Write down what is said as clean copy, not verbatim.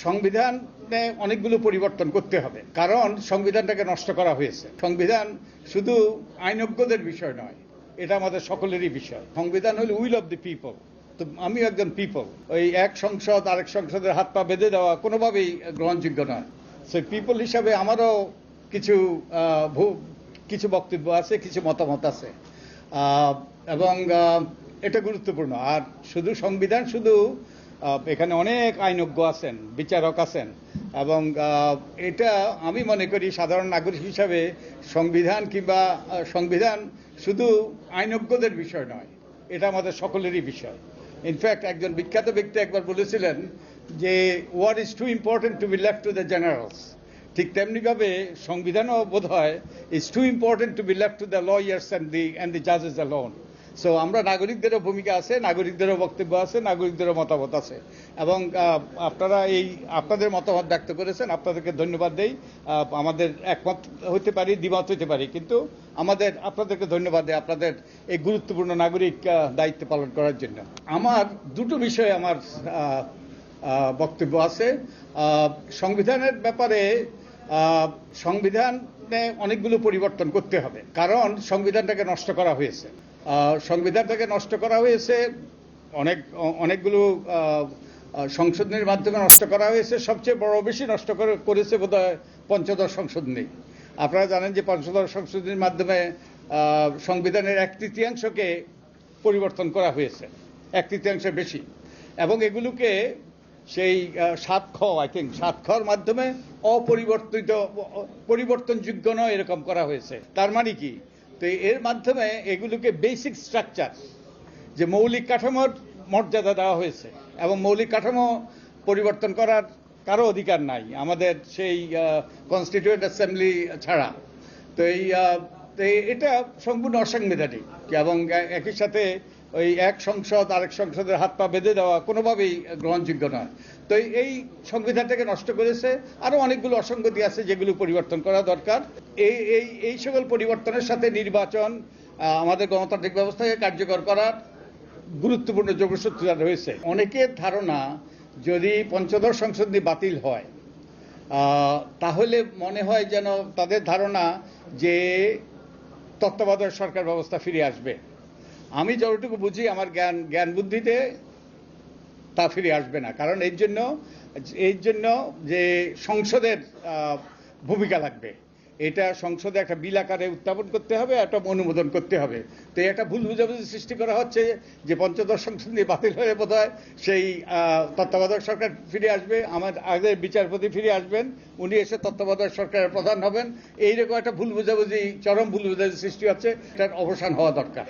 সংবিধানে অনেকগুলো পরিবর্তন করতে হবে, কারণ সংবিধানটাকে নষ্ট করা হয়েছে। সংবিধান শুধু আইনজ্ঞদের বিষয় নয়, এটা আমাদের সকলেরই বিষয়। সংবিধান হলো উইল অফ দি পিপল। তো আমি একজন পিপল, ওই এক সংসদ আরেক সংসদের হাত পা বেঁধে দেওয়া কোনোভাবেই গ্রহণযোগ্য নয়। সেই পিপল হিসাবে আমারও কিছু কিছু বক্তব্য আছে, কিছু মতামত আছে, এবং এটা গুরুত্বপূর্ণ। আর শুধু সংবিধান শুধু এখানে অনেক আইনজ্ঞ আছেন, বিচারক আছেন, এবং এটা আমি মনে করি সাধারণ নাগরিক হিসাবে সংবিধান শুধু আইনজ্ঞদের বিষয় নয়, এটা আমাদের সকলেরই বিষয়। ইনফ্যাক্ট একজন বিখ্যাত ব্যক্তি একবার বলেছিলেন যে what is too important to be left to the generals. ঠিক তেমনিভাবে সংবিধানও বোধ হয় is too important to be left to the lawyers and the জাজেস অ্যালোন। সো আমরা নাগরিকদেরও ভূমিকা আছে, নাগরিকদেরও বক্তব্য আছে, নাগরিকদেরও মতামত আছে, এবং আপনারা আপনাদের মতামত ব্যক্ত করেছেন, আপনাদেরকে ধন্যবাদ দেই। আমাদের একমত হতে পারি, দ্বিমত হতে পারি, কিন্তু আপনাদেরকে ধন্যবাদ দেই আপনাদের এই গুরুত্বপূর্ণ নাগরিক দায়িত্ব পালন করার জন্য। আমার দুটো বিষয়ে আমার বক্তব্য আছে। সংবিধানের ব্যাপারে সংবিধানে অনেকগুলো পরিবর্তন করতে হবে, কারণ সংবিধানটাকে নষ্ট করা হয়েছে। সংবিধানটাকে নষ্ট করা হয়েছে অনেকগুলো সংশোধনের মাধ্যমে নষ্ট করা হয়েছে। সবচেয়ে বেশি নষ্ট করেছে বোধহয় পঞ্চদশ সংশোধনী। আপনারা জানেন যে পঞ্চদশ সংশোধনীর মাধ্যমে সংবিধানের 1/3কে পরিবর্তন করা হয়েছে, 1/3 বেশি, এবং এগুলোকে সেই 7 খর মাধ্যমে পরিবর্তনযোগ্য নয় এরকম করা হয়েছে। তার মানে কি? তো এর মাধ্যমে এগুলোকে বেসিক স্ট্রাকচার, যে মৌলিক কাঠামোর মর্যাদা দেওয়া হয়েছে, এবং মৌলিক কাঠামো পরিবর্তন করার কারো অধিকার নাই আমাদের সেই কনস্টিটিউয়েন্ট অ্যাসেম্বলি ছাড়া। তো এটা সম্পূর্ণ অসাংবিধানিক, এবং একই সাথে ওই এক সংসদ আরেক সংসদের হাত পা বেঁধে দেওয়া কোনোভাবেই গ্রহণযোগ্য নয়। তো এই সংবিধানটাকে নষ্ট করেছে। আরো অনেকগুলো অসঙ্গতি আছে যেগুলো পরিবর্তন করা দরকার। এই সকল পরিবর্তনের সাথে নির্বাচন, আমাদের গণতান্ত্রিক ব্যবস্থাকে কার্যকর করার গুরুত্বপূর্ণ যোগসূত্রতা রয়েছে। অনেকের ধারণা যদি পঞ্চদশ সংশোধনী বাতিল হয়, তাহলে মনে হয় যেন তাদের ধারণা যে তত্ত্বাবধায়ক সরকার ব্যবস্থা ফিরে আসবে। আমি যতটুকু বুঝি আমার জ্ঞান বুদ্ধিতে তা ফিরে আসবে না, কারণ এর জন্য যে সংসদের ভূমিকা লাগবে, এটা সংসদে একটা বিল আকারে উত্থাপন করতে হবে, একটা অনুমোদন করতে হবে। তো একটা ভুল বুঝাবুঝি সৃষ্টি করা হচ্ছে যে পঞ্চদশ সংশোধনী বাতিল হয়ে বোধহয় সেই তত্ত্বাবধায়ক সরকার ফিরে আসবে, আমার আগের বিচারপতি ফিরে আসবেন, উনি এসে তত্ত্বাবধায়ক সরকারের প্রধান হবেন। এইরকম একটা চরম ভুল বুঝাবুঝি সৃষ্টি হচ্ছে, এটার অবসান হওয়া দরকার।